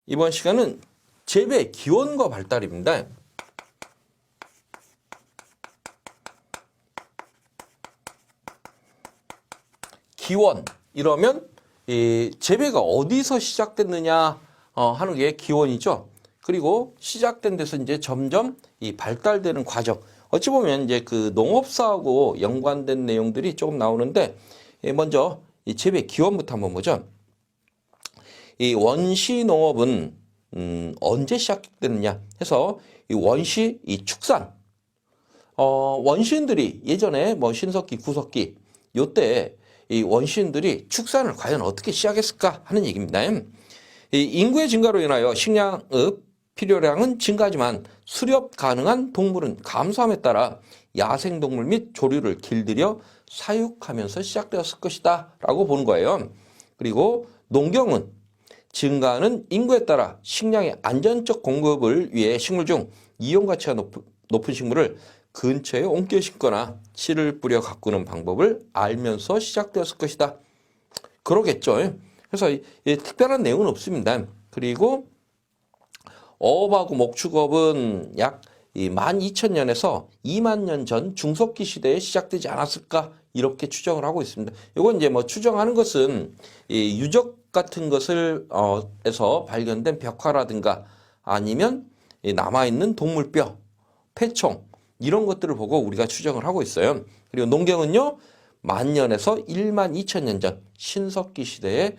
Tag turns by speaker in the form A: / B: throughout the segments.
A: 이번 시간은 재배 기원과 발달입니다. 기원 이러면 이 재배가 어디서 시작됐느냐 하는 게 기원이죠. 그리고 시작된 데서 이제 점점 이 발달되는 과정. 어찌 보면 이제 그 농업사하고 연관된 내용들이 조금 나오는데 먼저 이 재배 기원부터 한번 보죠. 이 원시 농업은 언제 시작됐느냐 해서 이 원시 이 축산 원시인들이 예전에 뭐 신석기, 구석기 요때 이 원시인들이 축산을 과연 어떻게 시작했을까 하는 얘기입니다. 이 인구의 증가로 인하여 식량의 필요량은 증가하지만 수렵 가능한 동물은 감소함에 따라 야생동물 및 조류를 길들여 사육하면서 시작되었을 것이다 라고 보는 거예요. 그리고 농경은 증가하는 인구에 따라 식량의 안전적 공급을 위해 식물 중 이용 가치가 높은 식물을 근처에 옮겨 심거나 씨를 뿌려 가꾸는 방법을 알면서 시작되었을 것이다. 그러겠죠. 그래서 특별한 내용은 없습니다. 그리고 어업하고 목축업은 약 12,000년에서 2만 년 전 중석기 시대에 시작되지 않았을까 이렇게 추정을 하고 있습니다. 이건 이제 뭐 추정하는 것은 이 유적 같은 것을 에서 발견된 벽화라든가 아니면 남아있는 동물뼈, 폐총 이런 것들을 보고 우리가 추정을 하고 있어요. 그리고 농경은요 10,000년에서 12,000년 전 신석기 시대에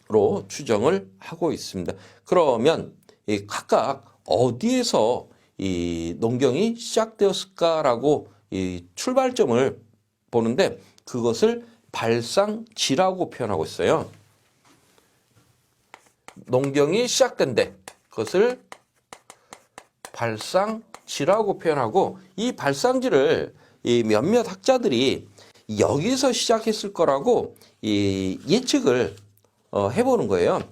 A: 로 추정을 하고 있습니다. 그러면 각각 어디에서 이 농경이 시작되었을까라고 이 출발점을 보는데 그것을 발상지라고 표현하고 있어요. 농경이 시작된 데 그것을 발상지라고 표현하고 이 발상지를 이 몇몇 학자들이 여기서 시작했을 거라고 이 예측을 해보는 거예요.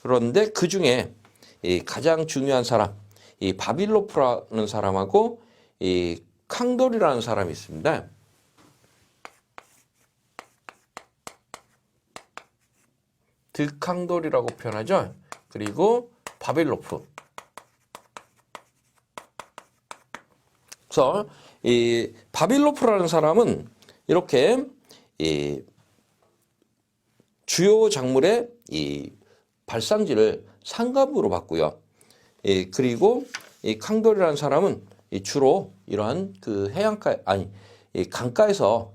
A: 그런데 그 중에 가장 중요한 사람, 이 바빌로프라는 사람하고 이 캉돌이라는 사람이 있습니다. 드캉돌이라고 표현하죠. 그리고 바빌로프. 그래서 이 바빌로프라는 사람은 이렇게 주요 작물의 이 발상지를 상갑으로 봤고요. 그리고 이 캉돌이라는 사람은 주로 이러한 그 해안가 강가에서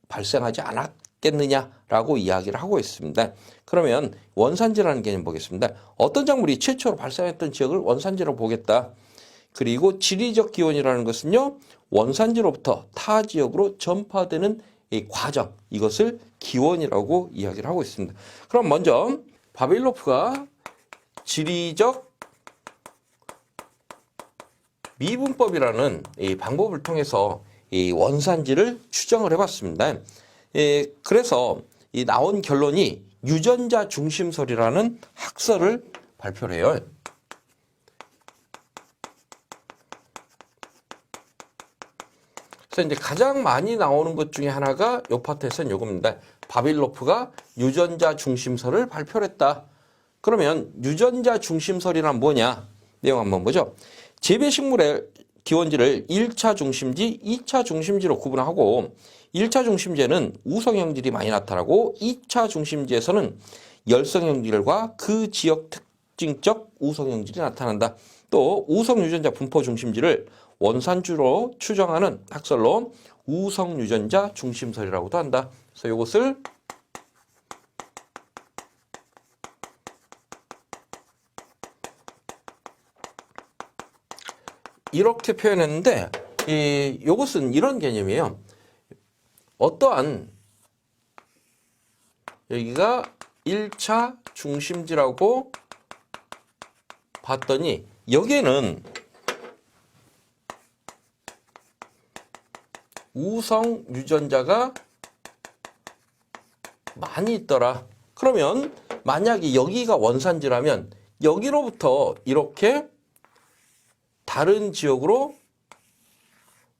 A: 발생하지 않았겠느냐라고 이야기를 하고 있습니다. 그러면 원산지라는 개념 보겠습니다. 어떤 작물이 최초로 발생했던 지역을 원산지로 보겠다. 그리고 지리적 기원이라는 것은요 원산지로부터 타 지역으로 전파되는 이 과정, 이것을 기원이라고 이야기를 하고 있습니다. 그럼 먼저 바빌로프가 지리적 미분법이라는 이 방법을 통해서 이 원산지를 추정을 해봤습니다. 그래서 이 나온 결론이 유전자 중심설이라는 학설을 발표를 해요. 그래서 이제 가장 많이 나오는 것 중에 하나가 요 파트에서는 요겁니다. 바빌로프가 유전자 중심설을 발표를 했다. 그러면 유전자 중심설이란 뭐냐? 내용 한번 보죠. 재배식물의 기원지를 1차 중심지, 2차 중심지로 구분하고 1차 중심지에는 우성형질이 많이 나타나고 2차 중심지에서는 열성형질과 그 지역 특징적 우성형질이 나타난다. 또 우성 유전자 분포 중심지를 원산주로 추정하는 학설로 우성 유전자 중심설이라고도 한다. 그래서 이것을 이렇게 표현했는데 이것은 이런 개념이에요. 어떠한 여기가 1차 중심지라고 봤더니 여기에는 우성 유전자가 많이 있더라. 그러면 만약에 여기가 원산지라면 여기로부터 이렇게 다른 지역으로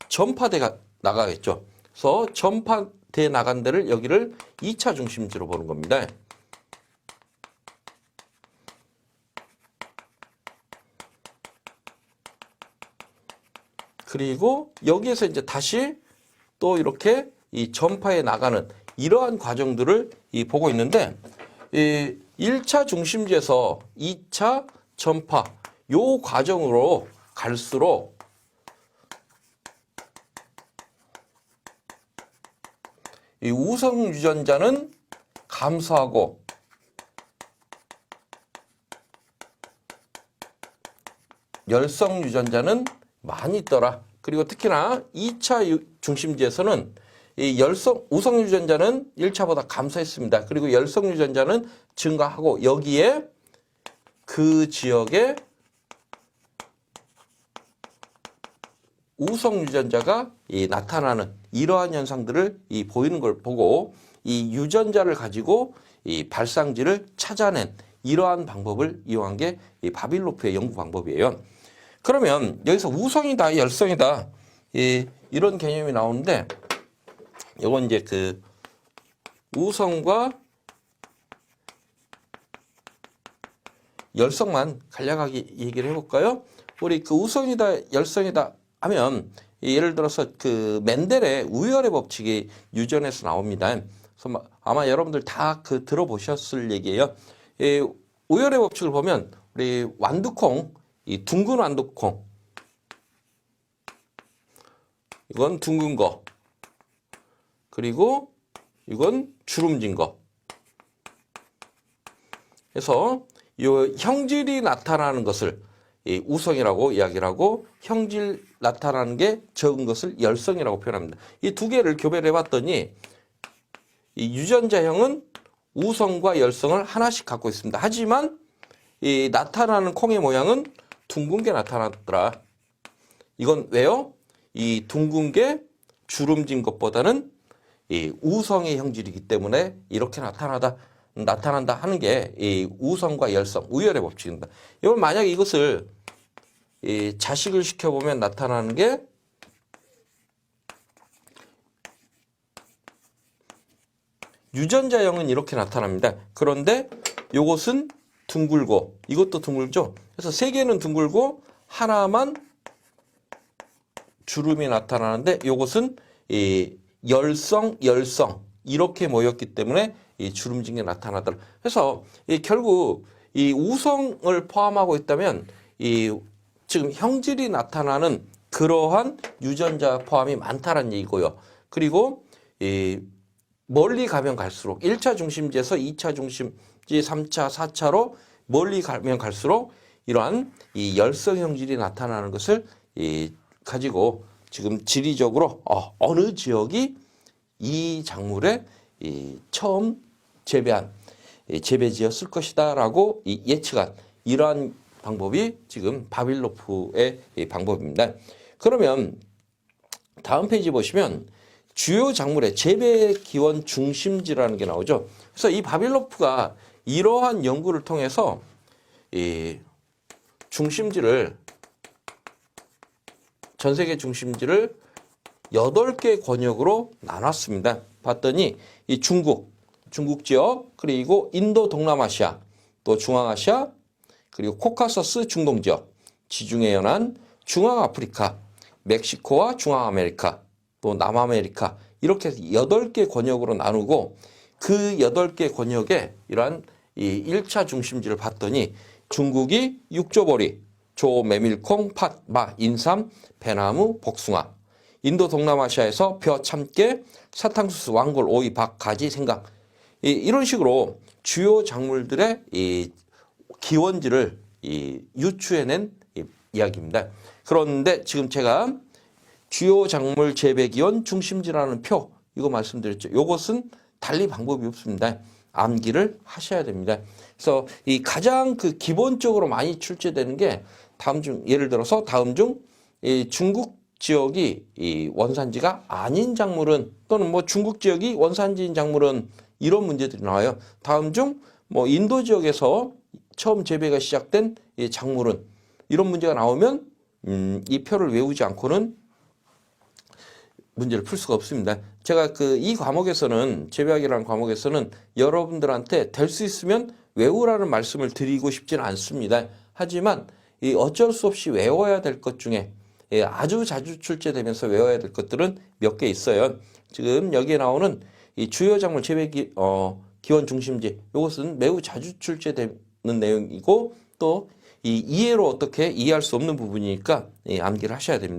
A: 전파돼 나가겠죠. 그래서 전파돼 나간 데를 여기를 2차 중심지로 보는 겁니다. 그리고 여기에서 이제 다시 또 이렇게 이 전파해 나가는 이러한 과정들을 보고 있는데, 이 1차 중심지에서 2차 전파 요 과정으로 갈수록 이 우성 유전자는 감소하고 열성 유전자는 많이 있더라. 그리고 특히나 2차 중심지에서는 이 우성 유전자는 1차보다 감소했습니다. 그리고 열성 유전자는 증가하고 여기에 그 지역에 우성 유전자가 나타나는 이러한 현상들을 보이는 걸 보고 이 유전자를 가지고 이 발상지를 찾아낸 이러한 방법을 이용한 게 이 바빌로프의 연구 방법이에요. 그러면 여기서 우성이다, 열성이다 이런 개념이 나오는데, 이건 이제 그 우성과 열성만 간략하게 얘기를 해볼까요? 우리 그 우성이다, 열성이다 하면 예를 들어서 그 멘델의 우열의 법칙이 유전에서 나옵니다. 그래서 아마 여러분들 다 그 들어보셨을 얘기예요. 이 우열의 법칙을 보면 우리 완두콩, 이 둥근 완두콩, 이건 둥근 거, 그리고 이건 주름진 거. 그래서 이 형질이 나타나는 것을 우성이라고 이야기를 하고, 형질 나타나는 게 적은 것을 열성이라고 표현합니다. 이 두 개를 교배를 해봤더니 이 유전자형은 우성과 열성을 하나씩 갖고 있습니다. 하지만 이 나타나는 콩의 모양은 둥근 게 나타났더라. 이건 왜요? 이 둥근 게 주름진 것보다는 이 우성의 형질이기 때문에 이렇게 나타난다 하는 게 이 우성과 열성, 우열의 법칙입니다. 이건 만약에 이것을 자식을 시켜보면 나타나는 게 유전자형은 이렇게 나타납니다. 그런데 이것은 둥글고 이것도 둥글죠. 그래서 세 개는 둥글고 하나만 주름이 나타나는데 이것은 열성 이렇게 모였기 때문에 이 주름진 게 나타나더라. 그래서 결국 이 우성을 포함하고 있다면 지금 형질이 나타나는 그러한 유전자 포함이 많다는 얘기고요. 그리고 멀리 가면 갈수록 1차 중심지에서 2차 중심지, 3차, 4차로 멀리 가면 갈수록 이러한 이 열성 형질이 나타나는 것을 가지고 지금 지리적으로 어느 지역이 이 작물에 처음 재배지었을 것이다라고 예측한 이러한 방법이 지금 바빌로프의 방법입니다. 그러면 다음 페이지 보시면 주요 작물의 재배 기원 중심지라는 게 나오죠. 그래서 이 바빌로프가 이러한 연구를 통해서 중심지를, 전 세계 중심지를 8개 권역으로 나눴습니다. 봤더니 이 중국 지역, 그리고 인도 동남아시아, 또 중앙아시아, 그리고 코카서스 중동 지역, 지중해 연안, 중앙아프리카, 멕시코와 중앙아메리카, 또 남아메리카, 이렇게 8개 권역으로 나누고 그 8개 권역에 이러한 이 1차 중심지를 봤더니 중국이 육조보리, 조, 메밀콩, 팥, 마, 인삼, 배나무, 복숭아, 인도 동남아시아에서 벼, 참깨, 사탕수수, 왕골, 오이, 박, 가지, 생강, 이런 식으로 주요 작물들의 이 기원지를 유추해낸 이야기입니다. 그런데 지금 제가 주요 작물 재배 기원 중심지라는 표, 이거 말씀드렸죠. 이것은 달리 방법이 없습니다. 암기를 하셔야 됩니다. 그래서 이 가장 그 기본적으로 많이 출제되는 게 다음 중, 예를 들어서 다음 중 이 중국 지역이 이 원산지가 아닌 작물은, 또는 뭐 중국 지역이 원산지인 작물은, 이런 문제들이 나와요. 다음 중 뭐 인도 지역에서 처음 재배가 시작된 이 작물은, 이런 문제가 나오면 이 표를 외우지 않고는 문제를 풀 수가 없습니다. 제가 이 과목에서는, 재배학이라는 과목에서는 여러분들한테 될 수 있으면 외우라는 말씀을 드리고 싶지는 않습니다. 하지만 어쩔 수 없이 외워야 될 것 중에 예, 아주 자주 출제되면서 외워야 될 것들은 몇 개 있어요. 지금 여기에 나오는 이 주요 작물 재배 기원 중심지, 이것은 매우 자주 출제되는 내용이고 또 이 이해로 어떻게 이해할 수 없는 부분이니까 암기를 하셔야 됩니다.